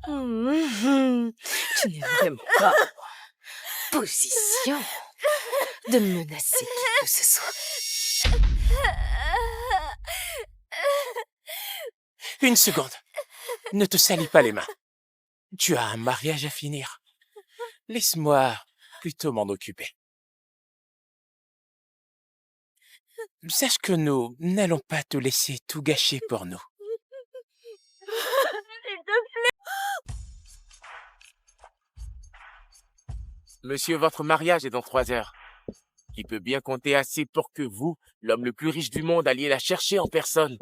Tu n'es vraiment pas en position de menacer qui que ce soit. Une seconde. Ne te salis pas les mains. Tu as un mariage à finir. Laisse-moi plutôt m'en occuper. Sache que nous n'allons pas te laisser tout gâcher pour nous. Monsieur, votre mariage est dans 3 heures. Il peut bien compter assez pour que vous, l'homme le plus riche du monde, alliez la chercher en personne.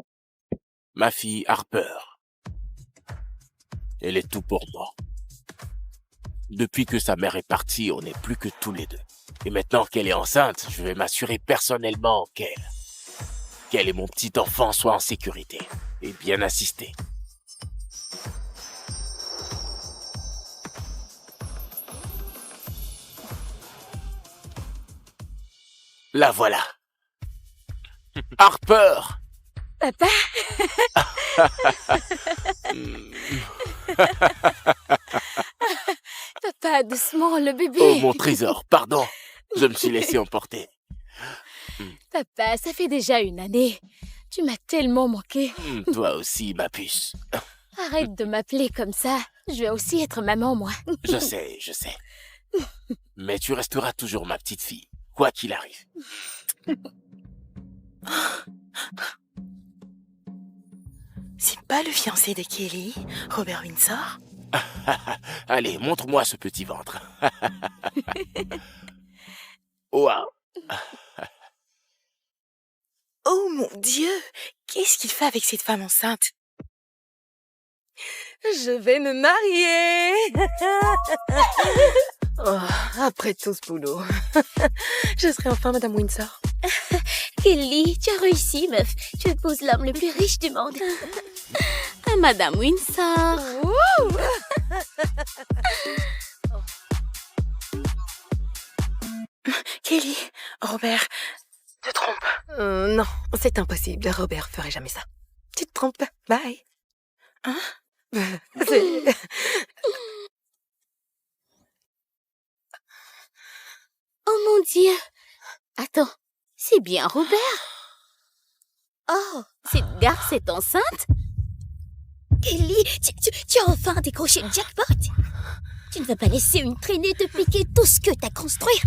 Ma fille Harper. Elle est tout pour moi. Depuis que sa mère est partie, on n'est plus que tous les deux. Et maintenant qu'elle est enceinte, je vais m'assurer personnellement qu'elle et mon petit enfant soient en sécurité et bien assistés. La voilà. Harper! Papa? Papa, doucement, le bébé. Oh, mon trésor, pardon. Je me suis laissé emporter. Papa, ça fait déjà 1 année. Tu m'as tellement manqué. Toi aussi, ma puce. Arrête de m'appeler comme ça. Je vais aussi être maman, moi. Je sais. Mais tu resteras toujours ma petite fille, quoi qu'il arrive. C'est pas le fiancé de Kelly, Robert Windsor? Allez, montre-moi ce petit ventre. Waouh. Oh mon Dieu! Qu'est-ce qu'il fait avec cette femme enceinte? Je vais me marier! Oh, après tout ce boulot, je serai enfin Madame Windsor. Kelly, tu as réussi, meuf. Tu épouses l'homme le plus riche du monde. Madame Windsor. Kelly, Robert, te trompe. Non, c'est impossible. Robert ferait jamais ça. Tu te trompes. Bye. Hein? C'est... Oh mon Dieu. Attends, c'est bien Robert. Oh, cette garce est enceinte? Kelly, tu as enfin décroché le jackpot. Tu ne vas pas laisser une traînée te piquer tout ce que t'as construit.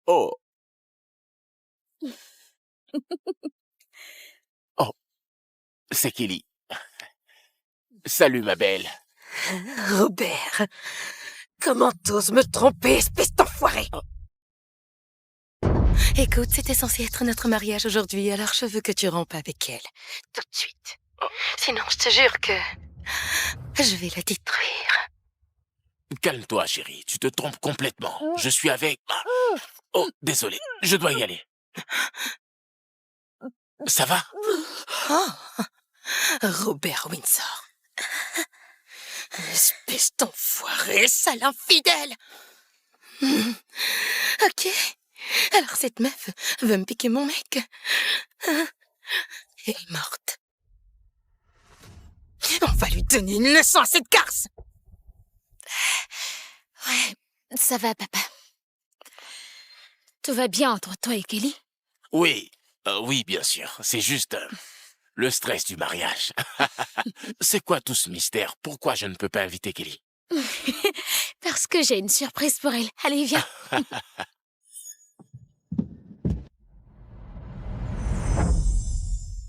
Oh. Oh, c'est Kelly. Salut, ma belle. Robert, comment t'oses me tromper, espèce d'enfoiré? Écoute, c'était censé être notre mariage aujourd'hui, alors je veux que tu rompes avec elle. Tout de suite. Sinon, je te jure que... je vais la détruire. Calme-toi, chérie. Tu te trompes complètement. Je suis avec... Oh, désolé. Je dois y aller. Ça va? Oh, Robert Windsor. Espèce d'enfoiré, sale infidèle. Ok. Alors cette meuf veut me piquer mon mec. Elle est morte. On va lui donner une leçon à cette garce. Ouais, ça va, papa. Tout va bien entre toi et Kelly? Oui. Oui, bien sûr. C'est juste... le stress du mariage. C'est quoi tout ce mystère? Pourquoi je ne peux pas inviter Kelly? Parce que j'ai une surprise pour elle. Allez, viens.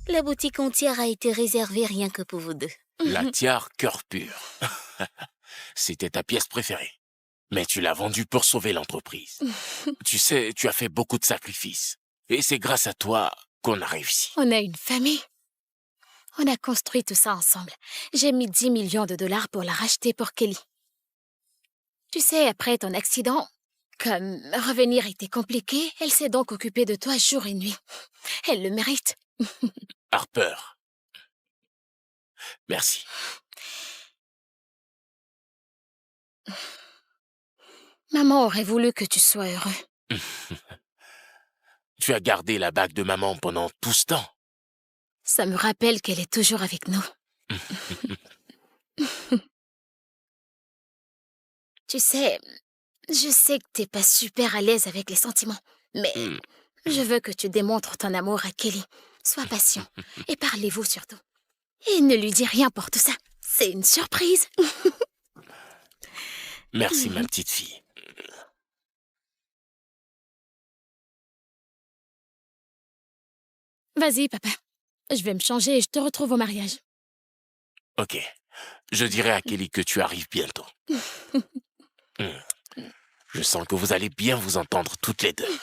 La boutique entière a été réservée rien que pour vous deux. La tiare cœur pur. C'était ta pièce préférée. Mais tu l'as vendue pour sauver l'entreprise. Tu sais, tu as fait beaucoup de sacrifices. Et c'est grâce à toi qu'on a réussi. On a une famille. On a construit tout ça ensemble. J'ai mis 10 millions de dollars pour la racheter pour Kelly. Tu sais, après ton accident, comme revenir était compliqué, elle s'est donc occupée de toi jour et nuit. Elle le mérite. Harper. Merci. Maman aurait voulu que tu sois heureux. Tu as gardé la bague de maman pendant tout ce temps. Ça me rappelle qu'elle est toujours avec nous. Tu sais, je sais que t'es pas super à l'aise avec les sentiments, mais Hmm. je veux que tu démontres ton amour à Kelly. Sois patient et parlez-vous surtout. Et ne lui dis rien pour tout ça. C'est une surprise. Merci, ma petite fille. Vas-y, papa. Je vais me changer et je te retrouve au mariage. Ok. Je dirai à Kelly que tu arrives bientôt. Hmm. Je sens que vous allez bien vous entendre toutes les deux.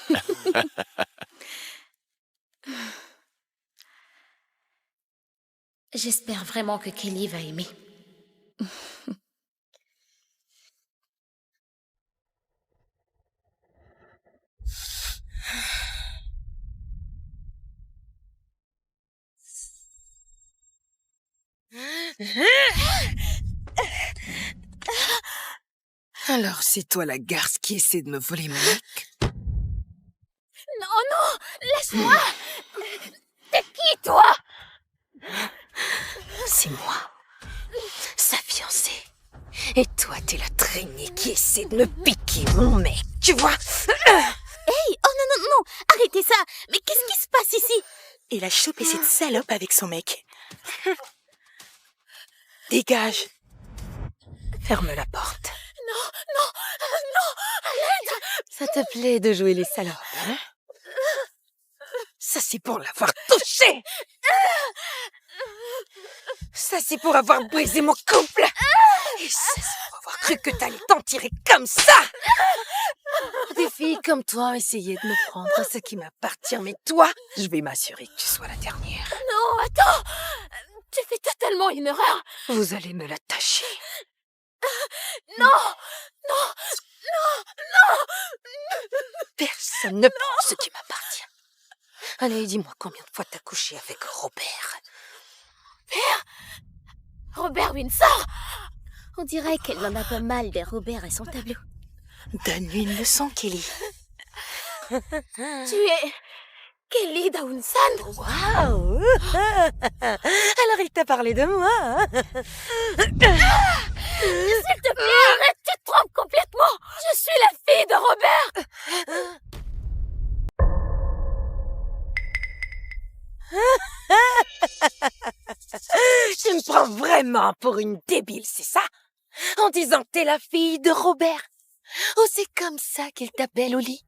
J'espère vraiment que Kelly va aimer. Alors, c'est toi la garce qui essaie de me voler mon mec? Non, laisse-moi. T'es qui, toi? C'est moi, sa fiancée. Et toi, t'es la traînée qui essaie de me piquer mon mec, tu vois? Hey, oh non, non, non, arrêtez ça. Mais qu'est-ce qui se passe ici? Il a chopé cette salope avec son mec. Dégage. Ferme la porte. Non, arrête. Ça te plaît de jouer les salopes, hein? Ça, c'est pour l'avoir touché! Ça, c'est pour avoir brisé mon couple! Et ça, c'est pour avoir cru que t'allais t'en tirer comme ça! Des filles comme toi ont essayé de me prendre ce qui m'appartient, mais toi, je vais m'assurer que tu sois la dernière. Non, attends. Tu fais totalement une erreur. Vous allez me l'attacher. Non. Personne ne prend ce qui m'appartient. Allez, dis-moi combien de fois t'as couché avec Robert? Robert Windsor. On dirait qu'elle en a pas mal des Robert et son tableau. Donne-lui une leçon, Kelly. Tu es Kelly Dawson. Waouh! Alors il t'a parlé de moi, hein? S'il te plaît, arrête, tu te trompes complètement. Je suis la fille de Robert. Tu me prends vraiment pour une débile, c'est ça? En disant que t'es la fille de Robert. Oh, c'est comme ça qu'il t'appelle au lit?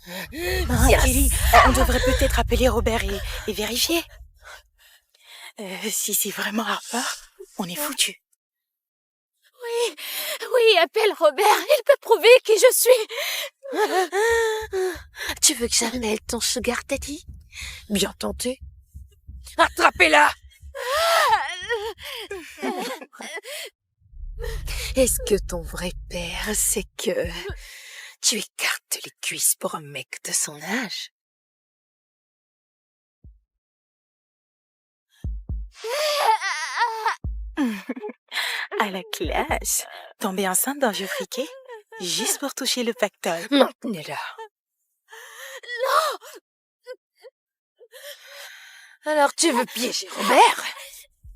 Ah, Kelly, on devrait peut-être appeler Robert et vérifier. Si c'est vraiment Harper, on est foutu. Oui, appelle Robert. Il peut prouver qui je suis. Tu veux que j'appelle ton sugar daddy? Bien tenté. Attrapez-la! Est-ce que ton vrai père, c'est que tu écartes les cuisses pour un mec de son âge? À la classe. Tomber enceinte d'un vieux friquet, juste pour toucher le pactole. Maintenez-la. Non! Alors tu veux piéger Robert?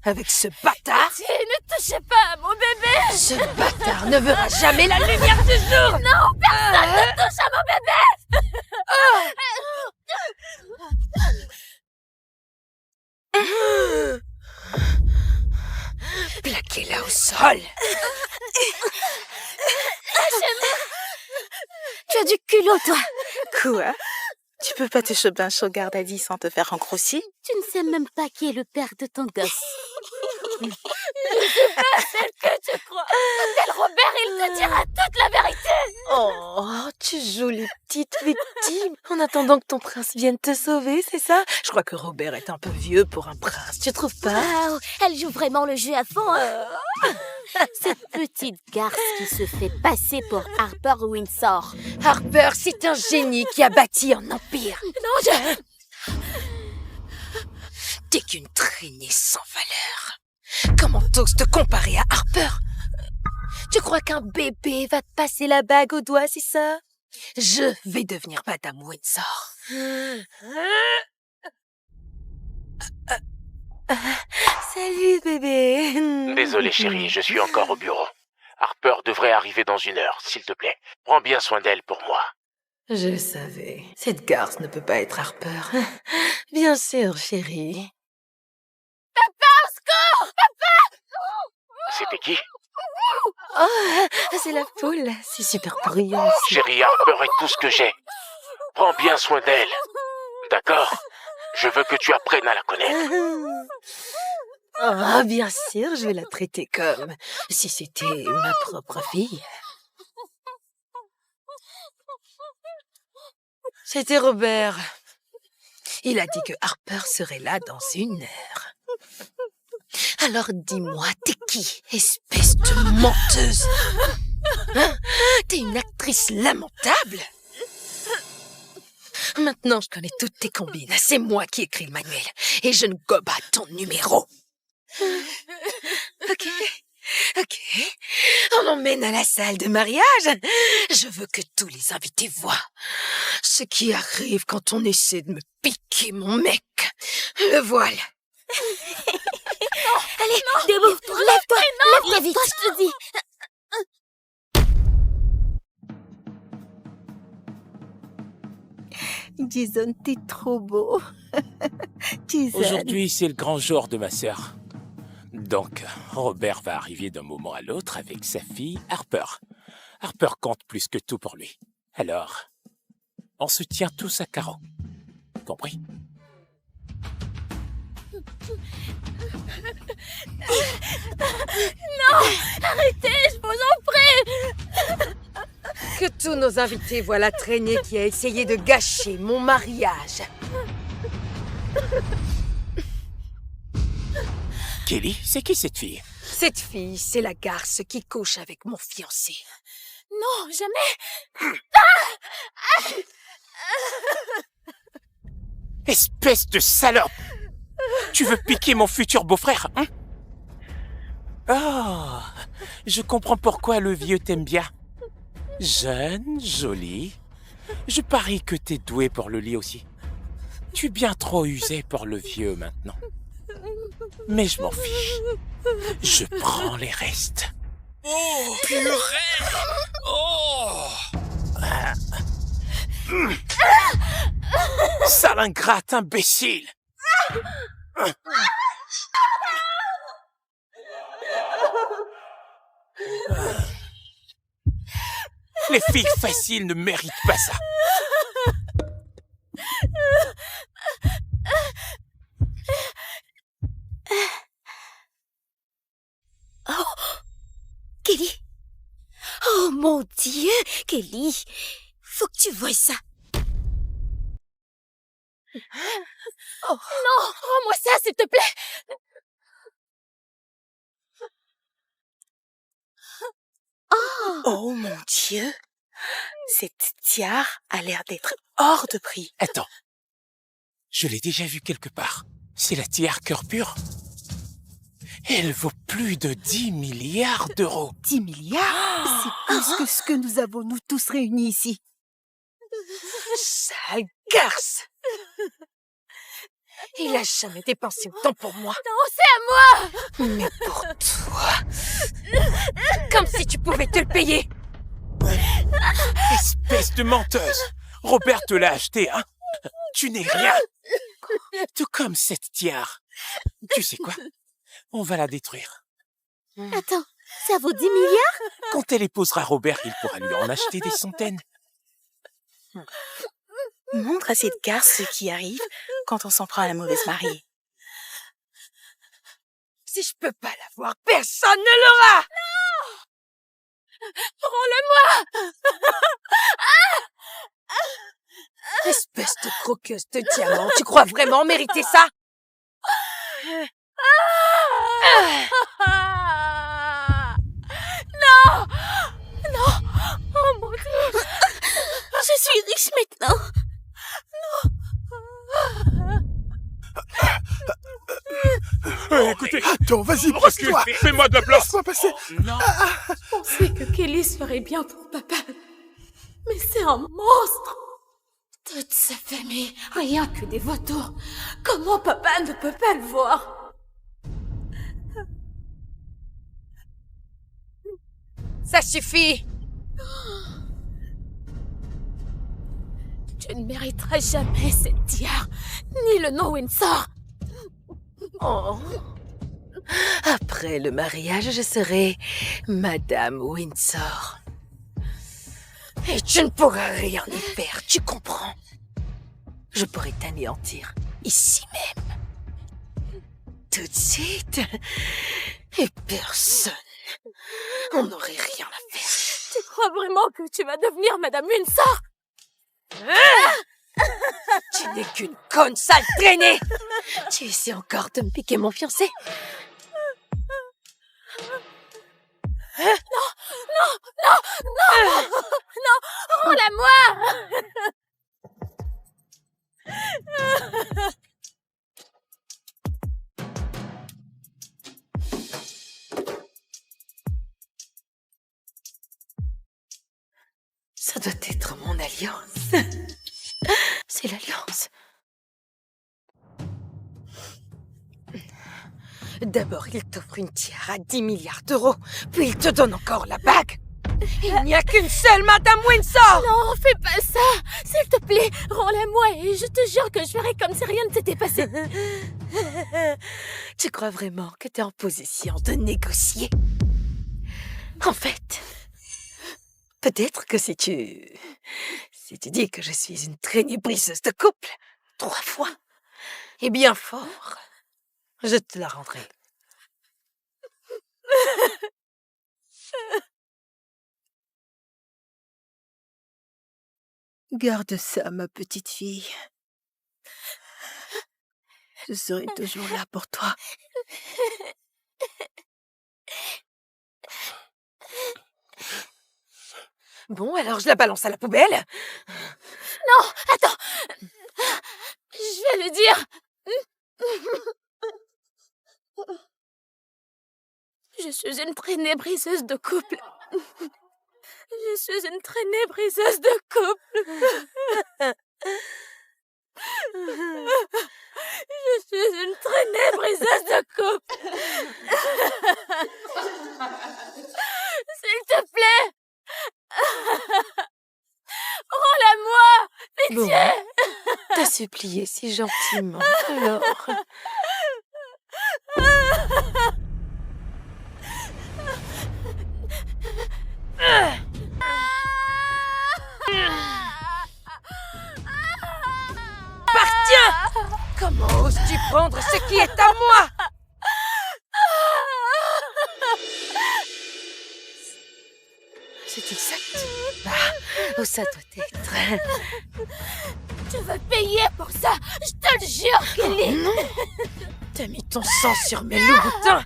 Avec ce bâtard? Ne touchez pas à mon bébé. Ce bâtard ne verra jamais la lumière du jour! Non, personne ne touche à mon bébé. Plaquez-la au sol! Tu as du culot, toi. Quoi? Tu peux pas te choper un sugar daddy sans te faire engrosser? Tu ne sais même pas qui est le père de ton gosse. Celle que tu crois. Appelle Robert, il te dira toute la vérité. Oh, tu joues les petites victimes en attendant que ton prince vienne te sauver, c'est ça? Je crois que Robert est un peu vieux pour un prince, tu trouves pas? Waouh, elle joue vraiment le jeu à fond. Cette petite garce qui se fait passer pour Harper Windsor. Harper, c'est un génie qui a bâti un empire. Non, T'es qu'une traînée sans valeur. Comment t'oses te comparer à Harper? Tu crois qu'un bébé va te passer la bague au doigt, c'est ça? Je vais devenir Madame Windsor. Salut, bébé. Désolé, chérie, je suis encore au bureau. Harper devrait arriver dans 1 heure, s'il te plaît. Prends bien soin d'elle pour moi. Je le savais. Cette garce ne peut pas être Harper. Bien sûr, chérie. C'était qui? Oh, c'est la poule. C'est super bruyant aussi. Chérie, Harper est tout ce que j'ai. Prends bien soin d'elle. D'accord? Je veux que tu apprennes à la connaître. Oh, bien sûr, je vais la traiter comme si c'était ma propre fille. C'était Robert. Il a dit que Harper serait là dans 1 heure. Alors dis-moi, t'es qui, espèce de menteuse? Hein? T'es une actrice lamentable. Maintenant, je connais toutes tes combines. C'est moi qui écris le manuel. Et je ne gobe pas ton numéro. Ok. On m'emmène à la salle de mariage. Je veux que tous les invités voient ce qui arrive quand on essaie de me piquer mon mec. Le voile. Allez, debout, lève-toi, lève-toi vite, je te dis. Jason, t'es trop beau. Jason. Aujourd'hui, c'est le grand jour de ma sœur. Donc, Robert va arriver d'un moment à l'autre avec sa fille Harper. Harper compte plus que tout pour lui. Alors, on se tient tous à carreau. Compris? Arrêtez, je vous en prie. Que tous nos invités voient la traînée qui a essayé de gâcher mon mariage. Kelly, c'est qui cette fille? Cette fille, c'est la garce qui couche avec mon fiancé. Non, jamais. Espèce de salope! Tu veux piquer mon futur beau-frère, hein? Oh, je comprends pourquoi le vieux t'aime bien. Jeune, jolie. Je parie que t'es douée pour le lit aussi. Tu es bien trop usée pour le vieux maintenant. Mais je m'en fiche. Je prends les restes. Oh, purée! Oh! Sale ingrate, imbécile! Les filles faciles ne méritent pas ça. Oh, Kelly. Oh mon Dieu, Kelly. Faut que tu voies ça. Oh. Non, rends-moi ça, s'il te plaît. Oh mon Dieu! Cette tiare a l'air d'être hors de prix. Attends. Je l'ai déjà vue quelque part. C'est la tiare cœur pur. Elle vaut plus de 10 milliards d'euros. 10 milliards? C'est plus que ce que nous avons, nous tous réunis ici. Sale garce! Il a jamais dépensé autant pour moi. Non, c'est à moi. Mais pour toi... Comme si tu pouvais te le payer. Espèce de menteuse! Robert te l'a acheté, hein? Tu n'es rien! Tout comme cette tiare. Tu sais quoi? On va la détruire. Attends, ça vaut 10 milliards? Quand elle épousera Robert, il pourra lui en acheter des centaines. Montre à cette garce ce qui arrive quand on s'en prend à la mauvaise mariée. Si je peux pas l'avoir, personne ne l'aura! Rends-le-moi. Espèce de croqueuse de diamants, tu crois vraiment mériter ça? Non. Non. Oh mon Dieu. Je suis riche maintenant. Écoutez, Attends, vas-y, brosse-toi! fais-moi de la place! Laisse-moi passer! Non, Je pensais que Kelly serait bien pour papa. Mais c'est un monstre. Toute sa famille, rien que des vautours. Comment papa ne peut pas le voir? Ça suffit! Tu ne mériteras jamais cette tiare, ni le nom Windsor. Oh. Après le mariage, je serai Madame Windsor. Et tu ne pourras rien y faire, tu comprends? Je pourrais t'anéantir, ici même. Tout de suite. Et personne. On n'aurait rien à faire. Tu crois vraiment que tu vas devenir Madame Windsor? Tu n'es qu'une conne sale traînée. Tu essaies encore de me piquer mon fiancé? Rends-la-moi! Ça doit être mon alliance. C'est l'alliance. D'abord, il t'offre une tiare à 10 milliards d'euros, puis il te donne encore la bague. Il n'y a qu'une seule Madame Windsor! Non, fais pas ça! S'il te plaît, rends-la-moi et je te jure que je ferai comme si rien ne s'était passé. Tu crois vraiment que t'es en position de négocier? En fait, peut-être que si tu dis que je suis une traînée briseuse de couple, 3 fois, et bien fort, je te la rendrai. Garde ça, ma petite fille. Je serai toujours là pour toi. Bon, alors je la balance à la poubelle. Non, attends! Je vais lui dire... Je suis une traînée briseuse de couple. Je suis une traînée briseuse de couple. Je suis une traînée briseuse de couple. S'il te plaît. Rends-la-moi. Pitié. Bon, t'as supplié si gentiment, alors... Partiens! Comment oses-tu prendre ce qui est à moi? C'est exact. Là où ça doit être. Tu vas payer pour ça. Je te le jure, Kelly. Non. T'as mis ton sang sur mes loups-boutins.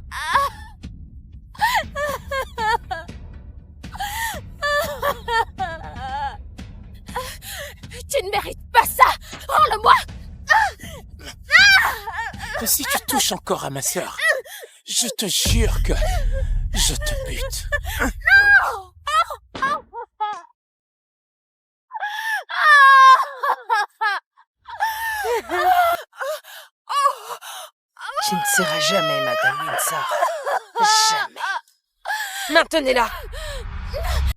Tu ne mérites pas ça. Rends-le-moi. Mais si tu touches encore à ma sœur, je te jure que je te bute. Tu ne seras jamais Madame Windsor. Jamais. Maintenez-la.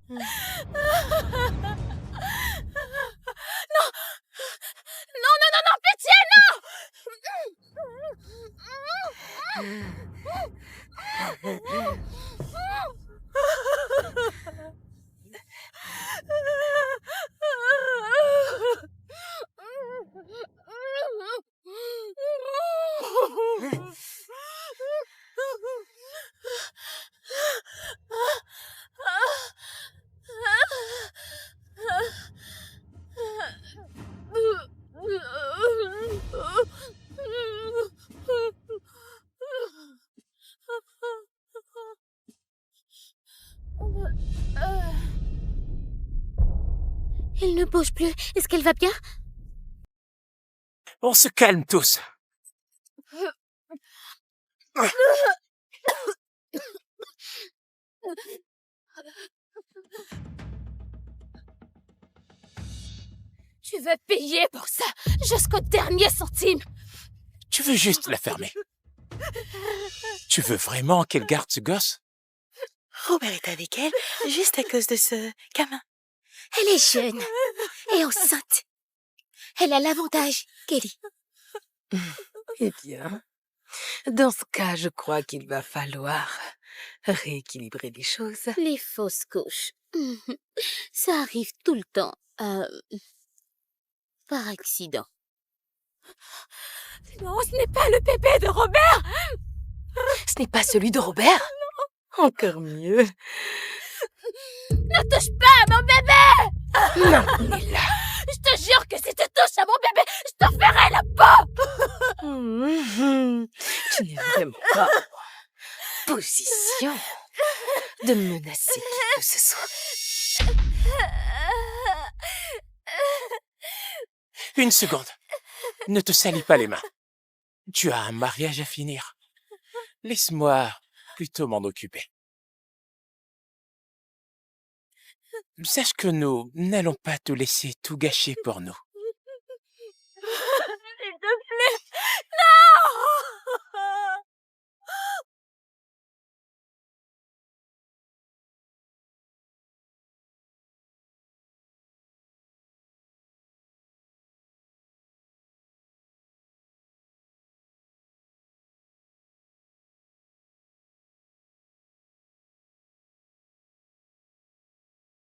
Non, pitié, non. Elle ne bouge plus. Est-ce qu'elle va bien? On se calme tous. Tu vas payer pour ça jusqu'au dernier centime. Tu veux juste la fermer. Tu veux vraiment qu'elle garde ce gosse? Robert est avec elle juste à cause de ce gamin. Elle est jeune et enceinte. Elle a l'avantage, Kelly. Eh bien, dans ce cas, je crois qu'il va falloir rééquilibrer les choses. Les fausses couches. Ça arrive tout le temps. Par accident. Non, ce n'est pas le bébé de Robert. Ce n'est pas celui de Robert? Encore mieux. Ne touche pas à mon bébé. Maintenez-la. Je te jure que si tu touches à mon bébé, je te ferai la peau. Tu n'es vraiment pas en position de menacer qui que ce soit. Une seconde. Ne te salis pas les mains. Tu as un mariage à finir. Laisse-moi plutôt m'en occuper. Sache que nous n'allons pas te laisser tout gâcher pour nous.